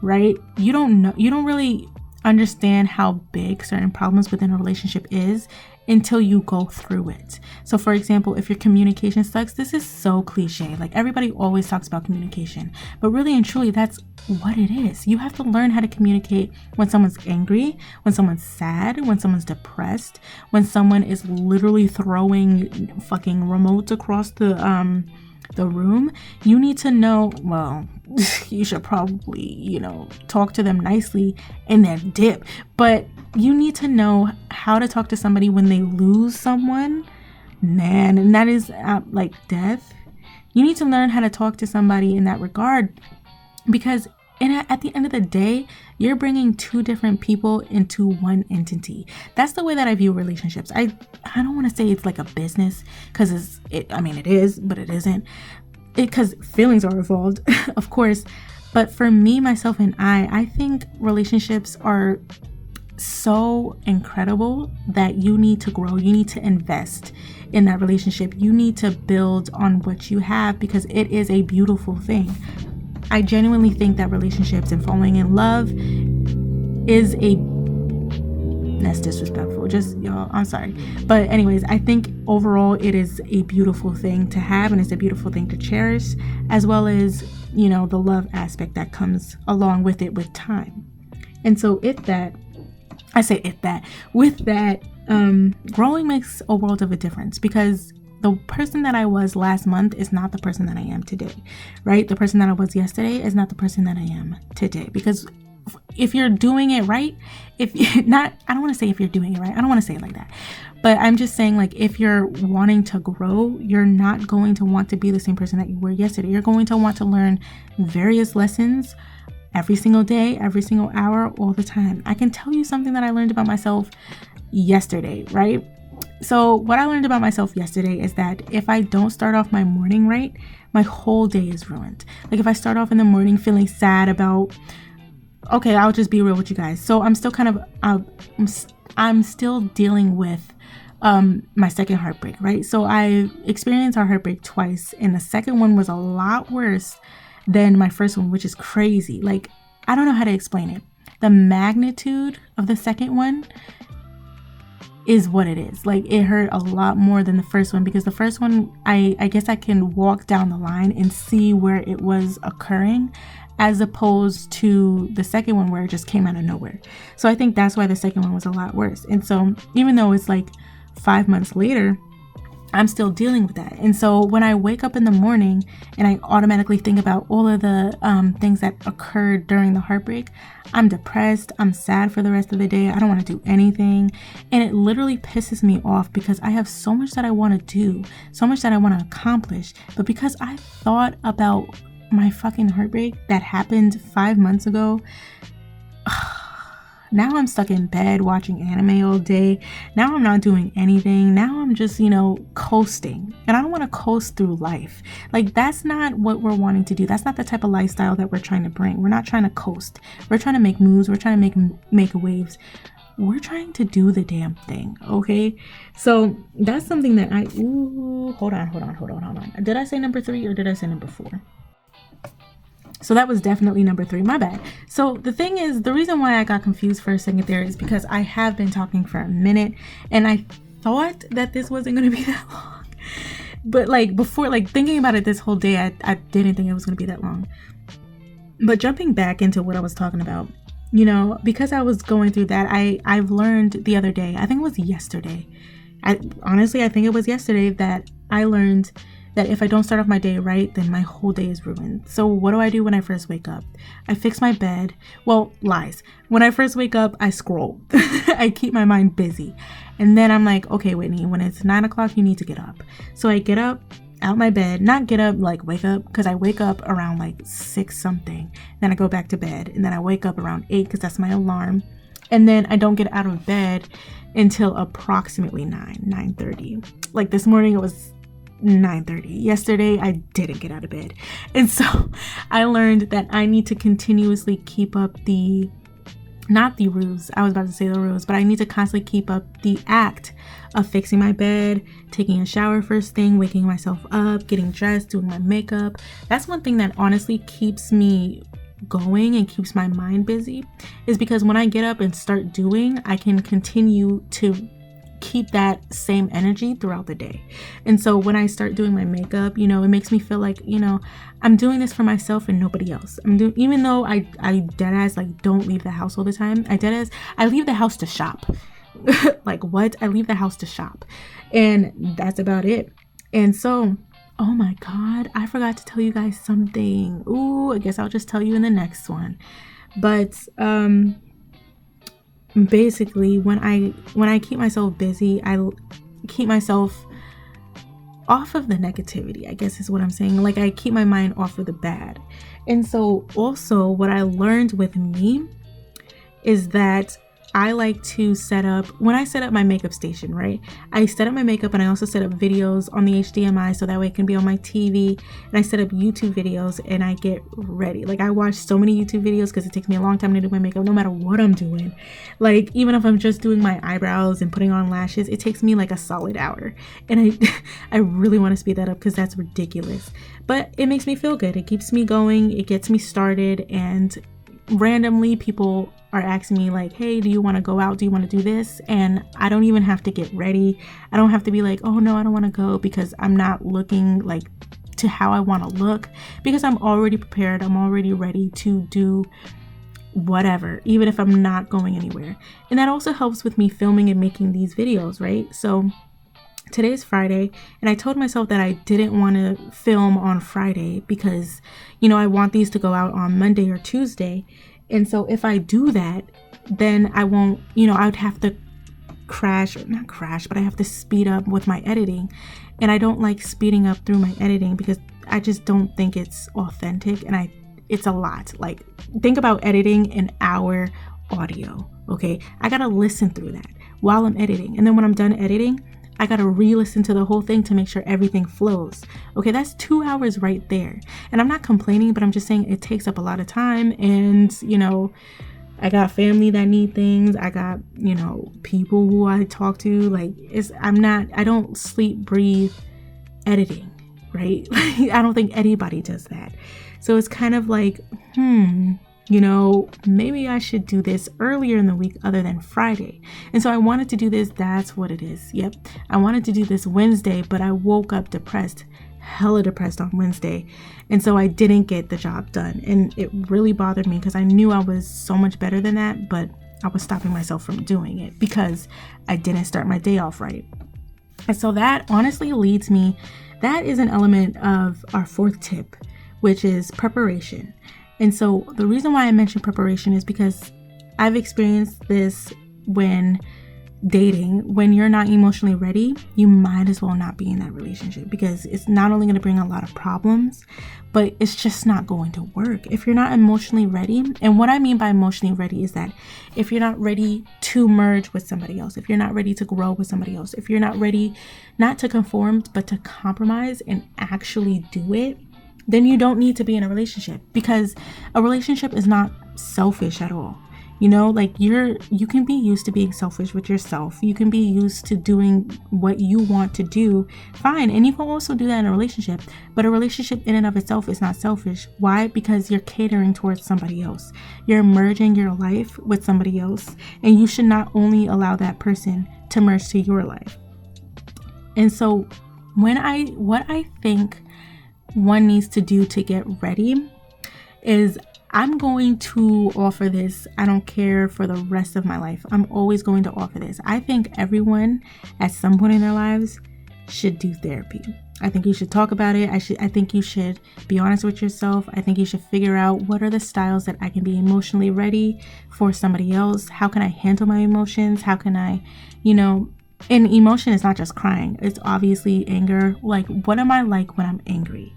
right? You don't really understand how big certain problems within a relationship is until you go through it. So for example, if your communication sucks, this is so cliche. Like everybody always talks about communication, but really and truly that's what it is. You have to learn how to communicate when someone's angry, when someone's sad, when someone's depressed, when someone is literally throwing fucking remotes across the room. You need to know, well, you should probably, talk to them nicely and then dip. But you need to know how to talk to somebody when they lose someone, man, and that is like death. You need to learn how to talk to somebody in that regard, because at the end of the day, you're bringing two different people into one entity. That's the way that I view relationships. I don't want to say it's like a business, because it is, but it isn't. Because feelings are involved, of course. But for me, myself, and I think relationships are so incredible that you need to grow. You need to invest in that relationship. You need to build on what you have, because it is a beautiful thing. I genuinely think that relationships and falling in love that's disrespectful. Just y'all, I'm sorry. But anyways, I think overall it is a beautiful thing to have, and it's a beautiful thing to cherish, as well as, the love aspect that comes along with it with time. And so with that, growing makes a world of a difference, because the person that I was last month is not the person that I am today, right? The person that I was yesterday is not the person that I am today. Because if you're doing it right, I don't want to say if you're doing it right. I don't want to say it like that. But I'm just saying, like, if you're wanting to grow, you're not going to want to be the same person that you were yesterday. You're going to want to learn various lessons every single day, every single hour, all the time. I can tell you something that I learned about myself yesterday, right? So what I learned about myself yesterday is that if I don't start off my morning right, my whole day is ruined. Like if I start off in the morning feeling sad about, okay, I'll just be real with you guys. So I'm still I'm still dealing with my second heartbreak, right? So I experienced our heartbreak twice, and the second one was a lot worse than my first one, which is crazy. Like, I don't know how to explain it. The magnitude of the second one is what it is. Like, it hurt a lot more than the first one, because the first one, I guess I can walk down the line and see where it was occurring, as opposed to the second one where it just came out of nowhere. So I think that's why the second one was a lot worse. And so even though it's like 5 months later, I'm still dealing with that. And so when I wake up in the morning and I automatically think about all of the things that occurred during the heartbreak, I'm depressed. I'm sad for the rest of the day. I don't want to do anything. And it literally pisses me off, because I have so much that I want to do, so much that I want to accomplish. But because I thought about my fucking heartbreak that happened 5 months ago, now I'm stuck in bed watching anime all day. Now I'm not doing anything. Now I'm just, coasting. And I don't want to coast through life. Like, that's not what we're wanting to do. That's not the type of lifestyle that we're trying to bring. We're not trying to coast. We're trying to make moves. We're trying to make waves. We're trying to do the damn thing, okay? So that's something that hold on. Did I say number 3 or did I say number 4? So that was definitely number 3. My bad. So the thing is, the reason why I got confused for a second there is because I have been talking for a minute, and I thought that this wasn't going to be that long. But before, thinking about it this whole day, I didn't think it was going to be that long. But jumping back into what I was talking about, because I was going through that, I've learned the other day, I think it was yesterday. I think it was yesterday that I learned that if I don't start off my day right, then my whole day is ruined. So what do I do when I first wake up? I fix my bed. Well, lies. When I first wake up, I scroll. I keep my mind busy. And then I'm like, okay, Whitney, when it's 9 o'clock, you need to get up. So I get up, out my bed, not get up, like wake up, because I wake up around like 6 something, then I go back to bed, and then I wake up around 8 because that's my alarm, and then I don't get out of bed until approximately 9:30. Like this morning it was 9:30. Yesterday I didn't get out of bed, and so I learned that I need to continuously keep up the, not the ruse, I was about to say the ruse, but I need to constantly keep up the act of fixing my bed, taking a shower first thing, waking myself up, getting dressed, doing my makeup. That's one thing that honestly keeps me going and keeps my mind busy, is because when I get up and start doing, I can continue to keep that same energy throughout the day. And so when I start doing my makeup, it makes me feel like, I'm doing this for myself and nobody else. Even though I deadass like don't leave the house all the time. I leave the house to shop. Like what? I leave the house to shop, and that's about it. And so, oh my God, I forgot to tell you guys something. Ooh, I guess I'll just tell you in the next one. But basically, when I keep myself busy, I keep myself off of the negativity, I guess is what I'm saying. Like I keep my mind off of the bad. And so also what I learned with me is that I like to when I set up my makeup station, right? I set up my makeup, and I also set up videos on the HDMI so that way it can be on my TV. And I set up YouTube videos, and I get ready. Like I watch so many YouTube videos because it takes me a long time to do my makeup, no matter what I'm doing. Like even if I'm just doing my eyebrows and putting on lashes, it takes me like a solid hour. And I really want to speed that up because that's ridiculous. But it makes me feel good. It keeps me going. It gets me started. And randomly people are asking me like, hey, do you want to go out? Do you want to do this? And I don't even have to get ready. I don't have to be like, oh no, I don't want to go, because I'm not looking like to how I want to look, because I'm already prepared. I'm already ready to do whatever, even if I'm not going anywhere. And that also helps with me filming and making these videos, right? So today's Friday, and I told myself that I didn't want to film on Friday because, I want these to go out on Monday or Tuesday. And so if I do that, then I won't, I would have to not crash, but I have to speed up with my editing. And I don't like speeding up through my editing because I just don't think it's authentic. And it's a lot. Like think about editing an hour audio. Okay. I got to listen through that while I'm editing. And then when I'm done editing, I gotta re-listen to the whole thing to make sure everything flows. Okay, that's 2 hours right there. And I'm not complaining, but I'm just saying it takes up a lot of time. And, I got family that need things. I got, people who I talk to. Like, I don't sleep, breathe editing, right? I don't think anybody does that. So it's kind of like, maybe I should do this earlier in the week other than Friday. And so I wanted to do this. That's what it is. Yep. I wanted to do this Wednesday, but I woke up depressed, hella depressed on Wednesday. And so I didn't get the job done. And it really bothered me because I knew I was so much better than that, but I was stopping myself from doing it because I didn't start my day off right. And so that honestly leads me, that is an element of our fourth tip, which is preparation. And so the reason why I mention preparation is because I've experienced this when dating. When you're not emotionally ready, you might as well not be in that relationship, because it's not only going to bring a lot of problems, but it's just not going to work if you're not emotionally ready. And what I mean by emotionally ready is that if you're not ready to merge with somebody else, if you're not ready to grow with somebody else, if you're not ready not to conform, but to compromise and actually do it, then you don't need to be in a relationship, because a relationship is not selfish at all. Like you can be used to being selfish with yourself. You can be used to doing what you want to do. Fine. And you can also do that in a relationship, but a relationship in and of itself is not selfish. Why? Because you're catering towards somebody else. You're merging your life with somebody else, and you should not only allow that person to merge to your life. And so what I think one needs to do to get ready is, I'm going to offer this. I don't care for the rest of my life. I'm always going to offer this. I think everyone at some point in their lives should do therapy. I think you should talk about it. I think you should be honest with yourself. I think you should figure out, what are the styles that I can be emotionally ready for somebody else? How can I handle my emotions? How can I, And emotion is not just crying. It's obviously anger. Like, what am I like when I'm angry?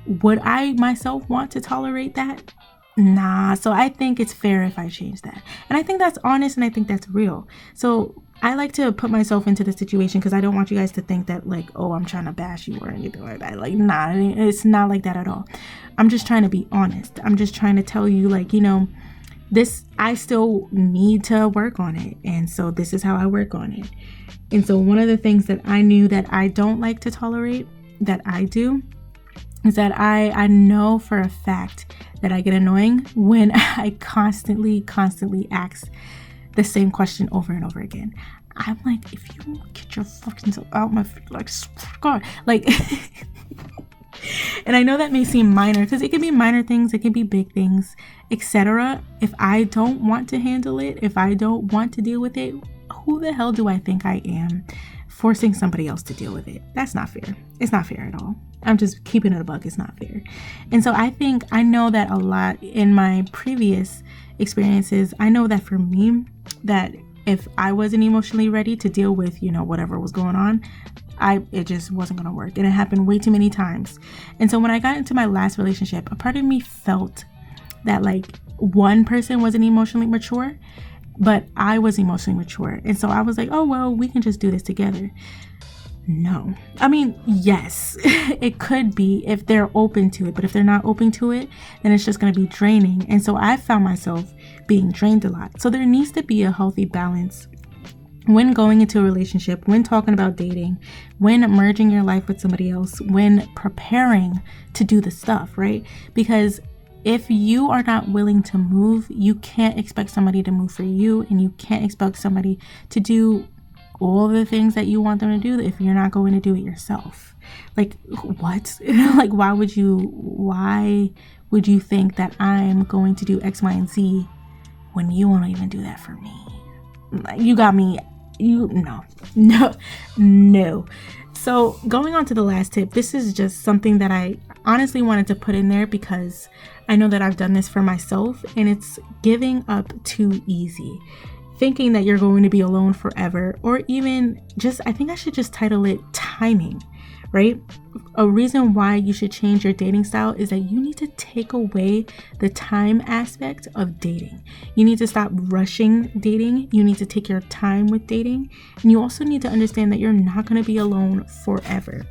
Would I myself want to tolerate that? Nah. So I think it's fair if I change that. And I think that's honest and I think that's real. So I like to put myself into the situation because I don't want you guys to think that like, oh, I'm trying to bash you or anything like that. Like, nah, it's not like that at all. I'm just trying to be honest. I'm just trying to tell you, like, you know, this, I still need to work on it. And so this is how I work on it. And so one of the things that I knew that I don't like to tolerate that I do is that I know for a fact that I get annoying when I constantly ask the same question over and over again. I'm like, if you get your fucking self out my feet, like, God, like, and I know that may seem minor because it can be minor things, it can be big things, etc. If I don't want to handle it, if I don't want to deal with it, who the hell do I think I am forcing somebody else to deal with it? That's not fair. It's not fair at all. I'm just keeping it a buck. It's not fair. And so I know that a lot in my previous experiences. I know that for me, that if I wasn't emotionally ready to deal with, you know, whatever was going on, it just wasn't going to work. And it happened way too many times. And so when I got into my last relationship, a part of me felt that like one person wasn't emotionally mature, but I was emotionally mature. And so I was like, oh, well, we can just do this together. No. I mean, yes, it could be if they're open to it, but if they're not open to it, then it's just going to be draining. And so I found myself being drained a lot. So there needs to be a healthy balance when going into a relationship, when talking about dating, when merging your life with somebody else, when preparing to do the stuff, right? Because if you are not willing to move, you can't expect somebody to move for you, and you can't expect somebody to do all the things that you want them to do if you're not going to do it yourself. Like, what? Like, why would you think that I'm going to do X, Y, and Z when you won't even do that for me? You got me. No. So going on to the last tip, this is just something that I honestly wanted to put in there because I know that I've done this for myself, and it's giving up too easy. Thinking that you're going to be alone forever, or even just, I think I should just title it timing, right? A reason why you should change your dating style is that you need to take away the time aspect of dating. You need to stop rushing dating. You need to take your time with dating. And you also need to understand that you're not going to be alone forever.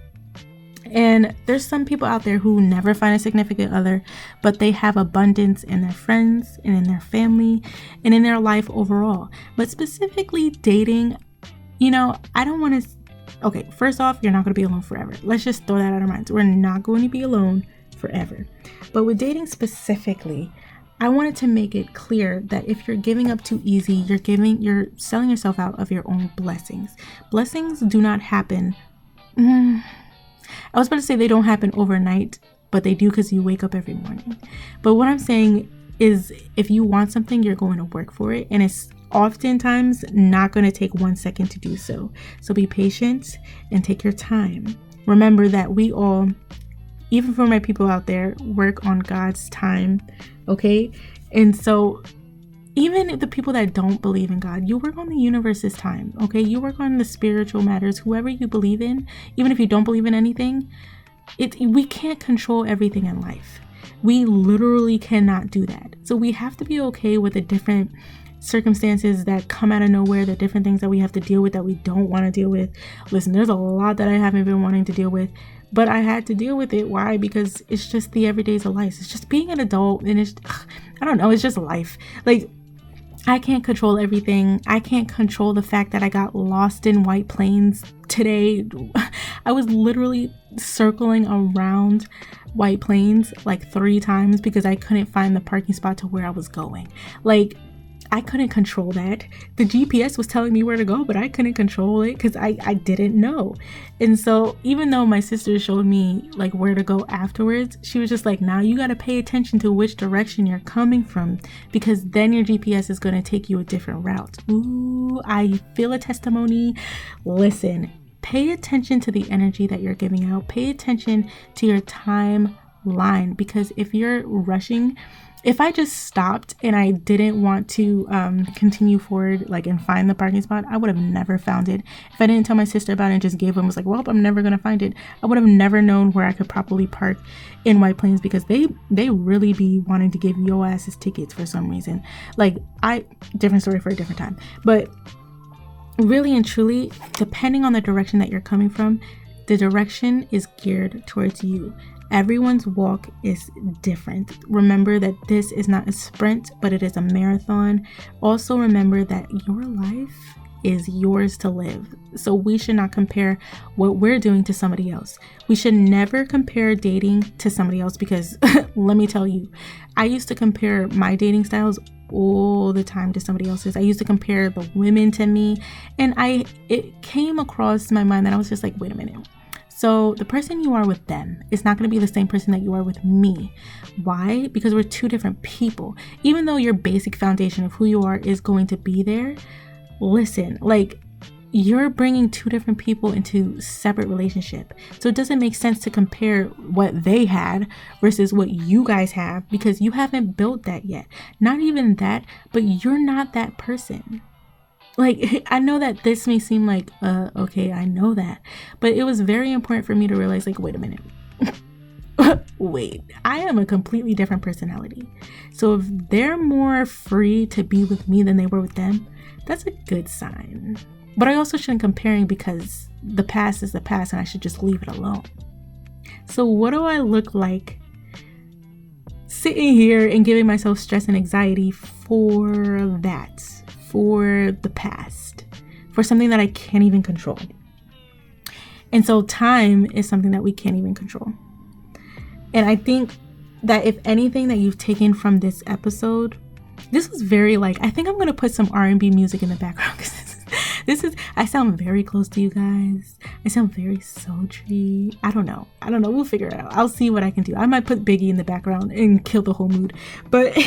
And there's some people out there who never find a significant other, but they have abundance in their friends and in their family and in their life overall. But specifically dating, you know, I don't want to... Okay, first off, you're not going to be alone forever. Let's just throw that out of our minds. We're not going to be alone forever. But with dating specifically, I wanted to make it clear that if you're giving up too easy, you're selling yourself out of your own blessings. Blessings do not happen... I was about to say they don't happen overnight, but they do because you wake up every morning. But what I'm saying is if you want something, you're going to work for it. And it's oftentimes not going to take 1 second to do so. So be patient and take your time. Remember that we all, even for my people out there, work on God's time. Okay. And so even the people that don't believe in God, you work on the universe's time, okay? You work on the spiritual matters, whoever you believe in, even if you don't believe in anything. We can't control everything in life. We literally cannot do that. So we have to be okay with the different circumstances that come out of nowhere, the different things that we have to deal with that we don't want to deal with. Listen, there's a lot that I haven't been wanting to deal with, but I had to deal with it. Why? Because it's just the everydays of life. It's just being an adult, and it's just life. Like, I can't control everything. I can't control the fact that I got lost in White Plains today. I was literally circling around White Plains like 3 times because I couldn't find the parking spot to where I was going. Like, I couldn't control that. The GPS was telling me where to go, but I couldn't control it because I didn't know. And so even though my sister showed me like where to go afterwards, she was just like, now you got to pay attention to which direction you're coming from, because then your GPS is going to take you a different route. Ooh, I feel a testimony. Listen, pay attention to the energy that you're giving out. Pay attention to your timeline, because if you're rushing if I just stopped and I didn't want to continue forward, like, and find the parking spot, I would have never found it. If I didn't tell my sister about it and just gave them, was like, well, I'm never going to find it, I would have never known where I could properly park in White Plains, because they really be wanting to give your asses tickets for some reason. Like, different story for a different time. But really and truly, depending on the direction that you're coming from, the direction is geared towards you. Everyone's walk is different. Remember that this is not a sprint, but it is a marathon. Also remember that your life is yours to live. So we should not compare what we're doing to somebody else. We should never compare dating to somebody else, because let me tell you, I used to compare my dating styles all the time to somebody else's. I used to compare the women to me, and it came across my mind that I was just like, wait a minute. So the person you are with them is not going to be the same person that you are with me. Why? Because we're two different people. Even though your basic foundation of who you are is going to be there, listen, like, you're bringing two different people into separate relationship. So it doesn't make sense to compare what they had versus what you guys have, because you haven't built that yet. Not even that, but you're not that person. Like, I know that this may seem like, okay, I know that, but it was very important for me to realize, like, wait a minute. Wait, I am a completely different personality. So if they're more free to be with me than they were with them, that's a good sign. But I also shouldn't comparing, because the past is the past and I should just leave it alone. So what do I look like sitting here and giving myself stress and anxiety for that? For the past, for something that I can't even control. And so time is something that we can't even control. And I think that if anything that you've taken from this episode, this was very, like, I think I'm going to put some R&B music in the background, because this is, I sound very close to you guys. I sound very sultry. I don't know. We'll figure it out. I'll see what I can do. I might put Biggie in the background and kill the whole mood. But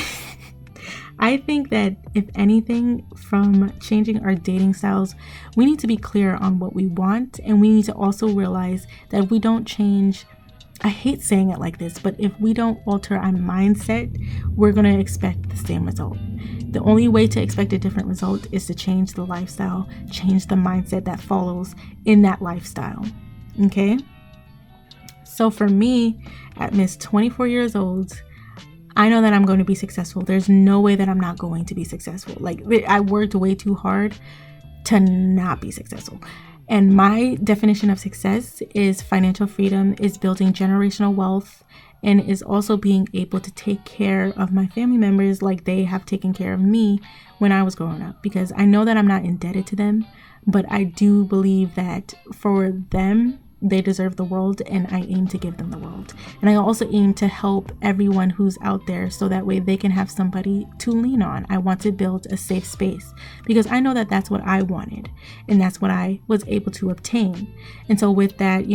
I think that if anything, from changing our dating styles, we need to be clear on what we want, and we need to also realize that if we don't change, I hate saying it like this, but if we don't alter our mindset, we're going to expect the same result. The only way to expect a different result is to change the lifestyle, change the mindset that follows in that lifestyle. Okay? So for me, at Miss 24 years old, I know that I'm going to be successful. There's no way that I'm not going to be successful. Like, I worked way too hard to not be successful. And my definition of success is financial freedom, is building generational wealth, and is also being able to take care of my family members like they have taken care of me when I was growing up. Because I know that I'm not indebted to them, but I do believe that for them, they deserve the world, and I aim to give them the world. And I also aim to help everyone who's out there, so that way they can have somebody to lean on. I want to build a safe space, because I know that that's what I wanted, and that's what I was able to obtain. And so with that,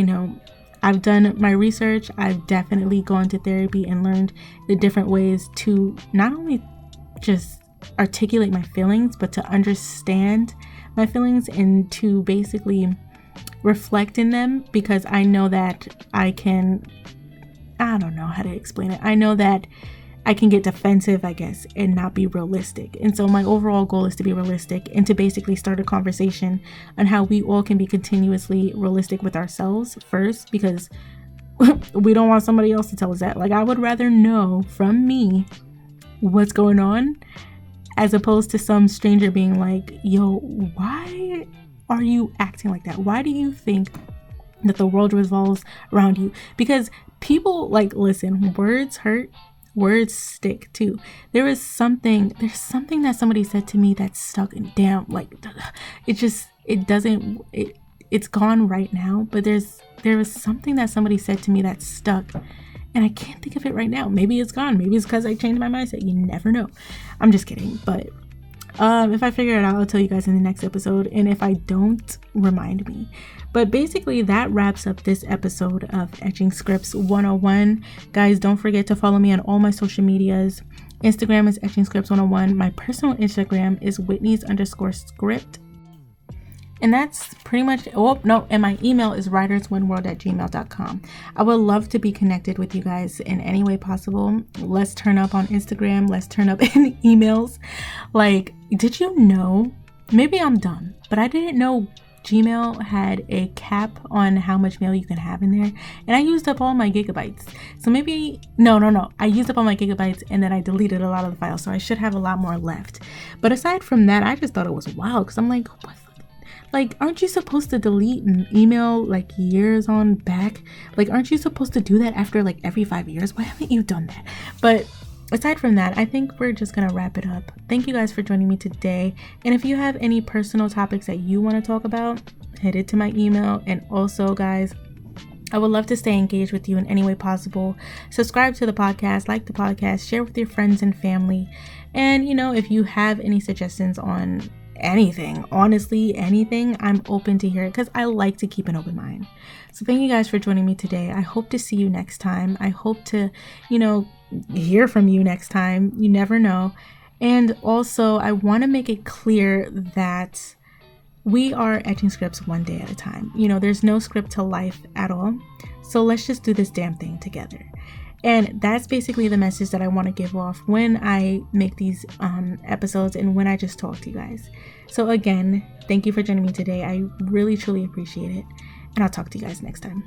I've done my research. I've definitely gone to therapy and learned the different ways to not only just articulate my feelings, but to understand my feelings and to basically reflect in them, because I know that I don't know how to explain it. I know that I can get defensive, I guess, and not be realistic. And so my overall goal is to be realistic and to basically start a conversation on how we all can be continuously realistic with ourselves first, because we don't want somebody else to tell us that. Like, I would rather know from me what's going on, as opposed to some stranger being like, yo, why are you acting like that? Why do you think that the world revolves around you? Because people, like, listen, words hurt, words stick too. There's something that somebody said to me that stuck, and damn, like, it's gone right now, but there was something that somebody said to me that stuck, and I can't think of it right now. Maybe it's gone. Maybe it's because I changed my mindset. You never know. I'm just kidding, but if I figure it out, I'll tell you guys in the next episode. And if I don't, remind me. But basically, that wraps up this episode of Etching Scripts 101. Guys, don't forget to follow me on all my social medias. Instagram is Etching Scripts 101. My personal Instagram is Whitney's_script. And that's pretty much, oh no, and my email is writerswinworld@gmail.com. I would love to be connected with you guys in any way possible. Let's turn up on Instagram. Let's turn up in emails. Like, did you know, maybe I'm dumb, but I didn't know Gmail had a cap on how much mail you can have in there, and I used up all my gigabytes. So maybe no, I used up all my gigabytes and then I deleted a lot of the files, so I should have a lot more left. But aside from that, I just thought it was wild, because I'm like, what? Like, aren't you supposed to delete an email like years on back? Like, aren't you supposed to do that after like every 5 years? Why haven't you done that? But aside from that, I think we're just gonna wrap it up. Thank you guys for joining me today. And if you have any personal topics that you want to talk about, head it to my email. And also, guys, I would love to stay engaged with you in any way possible. Subscribe to the podcast, like the podcast, share with your friends and family. And, you know, if you have any suggestions on anything, honestly, anything, I'm open to hear it, because I like to keep an open mind. So thank you guys for joining me today. I hope to see you next time. I hope to, you know, hear from you next time. You never know. And also, I want to make it clear that we are etching scripts one day at a time. You know, there's no script to life at all. So let's just do this damn thing together. And that's basically the message that I want to give off when I make these episodes and when I just talk to you guys. So again, thank you for joining me today. I really, truly appreciate it. And I'll talk to you guys next time.